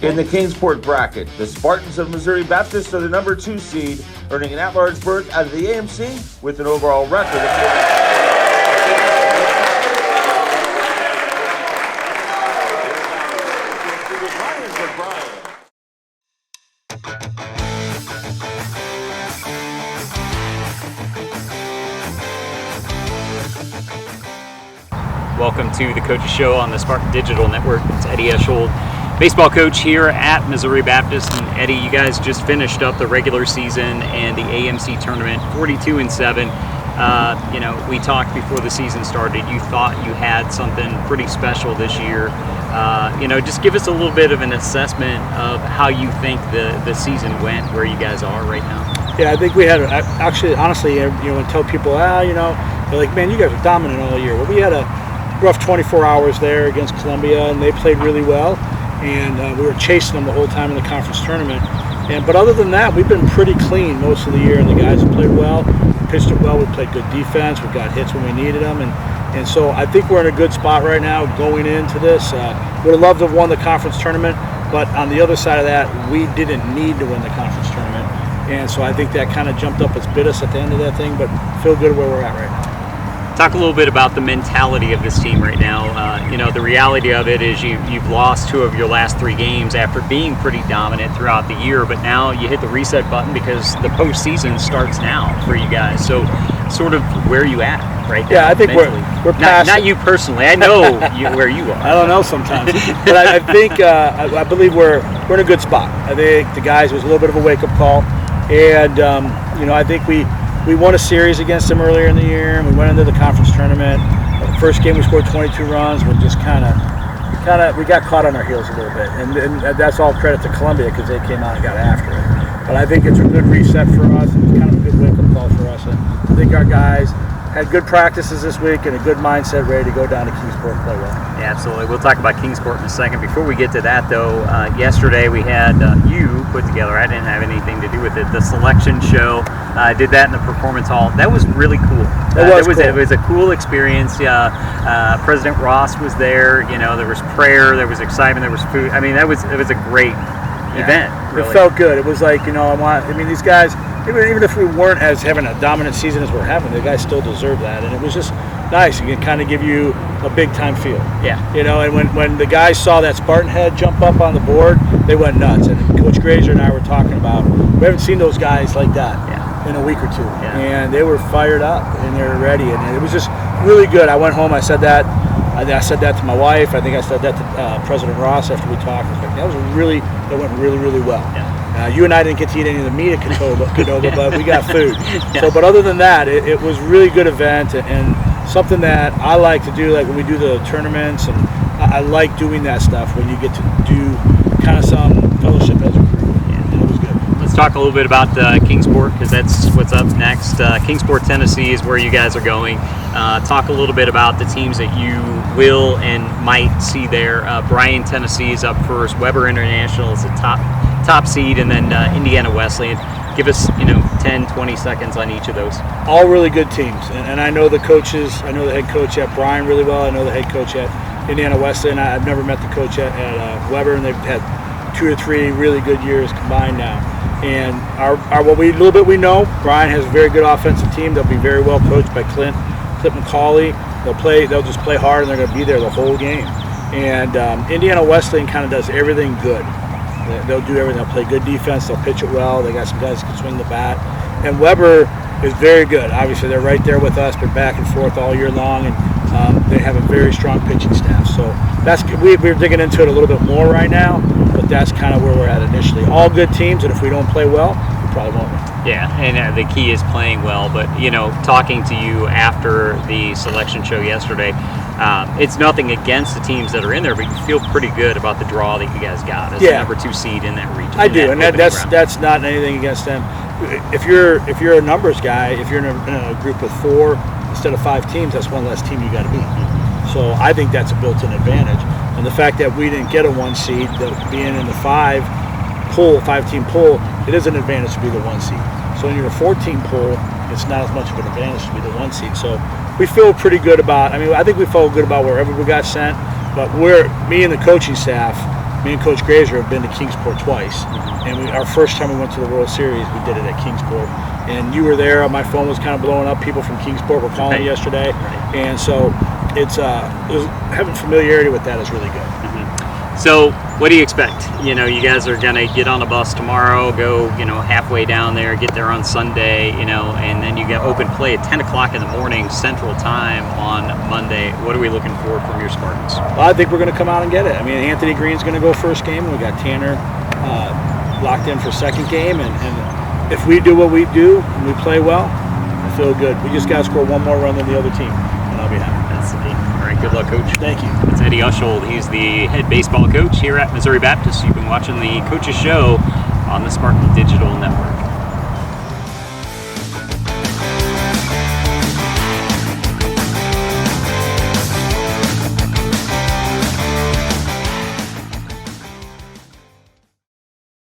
In the Kingsport bracket, the Spartans of Missouri Baptist are the number 2 seed, earning an at-large berth out of the AMC with an overall record of Welcome to the Coaches Show on the Spartan Digital Network. It's Eddie Eschold, baseball coach here at Missouri Baptist. And Eddie, you guys just finished up the regular season and the AMC tournament, 42-7. We talked before the season started. You thought you had something pretty special this year. Just give us a little bit of an assessment of how you think the season went, where you guys are right now. Yeah, I think we had honestly, when tell people, they're like, man, you guys are dominant all year. Well, we had a rough 24 hours there against Columbia, and they played really well, and we were chasing them the whole time in the conference tournament. But other than that, we've been pretty clean most of the year, and the guys have played well, pitched it well. We played good defense. We got hits when we needed them, and so I think we're in a good spot right now going into this. Would have loved to have won the conference tournament, but on the other side of that, we didn't need to win the conference tournament, and so I think that kind of jumped up. It's bit us at the end of that thing, but feel good where we're at right now. Talk a little bit about the mentality of this team right now. The reality of it is you've lost 2 of your last 3 games after being pretty dominant throughout the year, but now you hit the reset button because the postseason starts now for you guys. So sort of where you at right now? Yeah, I think mentally? we're past not you personally. I know where you are. I don't know sometimes. But I think, I believe we're in a good spot. I think the guys, it was a little bit of a wake-up call. And, I think we won a series against them earlier in the year, and we went into the conference tournament. The first game we scored 22 runs. We just kind of we got caught on our heels a little bit, and that's all credit to Columbia because they came out and got after it. But I think it's a good reset for us. It's kind of a good wake-up call for us, and I think our guys had good practices this week and a good mindset ready to go down to Kingsport and play well. Yeah, absolutely. We'll talk about Kingsport in a second. Before we get to that, though, yesterday we had you put together, I didn't have anything to do with it, the selection show. I did that in the performance hall. That was really cool. It was a cool experience. President Ross was there. There was prayer, there was excitement, there was food. I mean, it was a great event. Really. It felt good. It was like, these guys, even if we weren't as having a dominant season as we're having, the guys still deserve that, and it was just nice. It can kind of give you a big time feel. Yeah. And when the guys saw that Spartan head jump up on the board, they went nuts. And Coach Grazer and I were talking about, we haven't seen those guys like that in a week or 2, and they were fired up and they were ready, and it was just really good. I went home. I said that to my wife. I think I said that to President Ross after we talked. I was like, that went really, really well. Yeah. You and I didn't get to eat any of the meat at Qdoba, but we got food. Yeah. So, but other than that, it was a really good event and something that I like to do, like when we do the tournaments, and I like doing that stuff when you get to do kind of some fellowship as a group. And it was good. Let's talk a little bit about Kingsport, because that's what's up next. Kingsport, Tennessee is where you guys are going. Talk a little bit about the teams that you will and might see there. Bryan, Tennessee is up first. Weber International is the top seed, and then Indiana Wesleyan. Give us 10, 20 seconds on each of those. All really good teams, and I know the coaches. I know the head coach at Bryan really well. I know the head coach at Indiana Wesleyan. I've never met the coach at Weber, and they've had 2 or 3 really good years combined now. And we know, Bryan has a very good offensive team. They'll be very well coached by Clint McCauley. They'll just play hard, and they're going to be there the whole game. And Indiana Wesleyan kind of does everything good. They'll do everything. They'll play good defense. They'll pitch it well. They got some guys that can swing the bat. And Weber is very good. Obviously, they're right there with us. Been back and forth all year long, and they have a very strong pitching staff. So that's we're digging into it a little bit more right now, but that's kind of where we're at initially. All good teams, and if we don't play well, we probably won't win. Yeah, and the key is playing well. But talking to you after the selection show yesterday, it's nothing against the teams that are in there, but you feel pretty good about the draw that you guys got as the number 2 seed in that region. I do, and that's not anything against them. If you're a numbers guy, if you're in a group with 4 instead of 5 teams, that's one less team you got to beat. So I think that's a built-in advantage. And the fact that we didn't get a 1 seed, that being in the 5-team pool, it is an advantage to be the 1 seed. So when you're a 14 pool, it's not as much of an advantage to be the 1 seed. So we feel pretty good about. I think we felt good about wherever we got sent. But me and the coaching staff, me and Coach Grazer have been to Kingsport twice, and our first time we went to the World Series, we did it at Kingsport. And you were there. My phone was kind of blowing up. People from Kingsport were calling me yesterday, and so it's having familiarity with that is really good. So, what do you expect? You know, you guys are gonna get on a bus tomorrow, go halfway down there, get there on Sunday, and then you get open play at 10 o'clock in the morning Central Time on Monday. What are we looking for from your Spartans? Well, I think we're going to come out and get it. I mean, Anthony Green's going to go first game, and we got Tanner locked in for second game, and if we do what we do and we play well, I feel good. We just got to score one more run than the other team, and I'll be happy. That's the game. All right, good luck, Coach. Thank you. It's Eddie Ushold. He's the head baseball coach here at Missouri Baptist. You've been watching the Coach's Show on the Spartan Digital Network.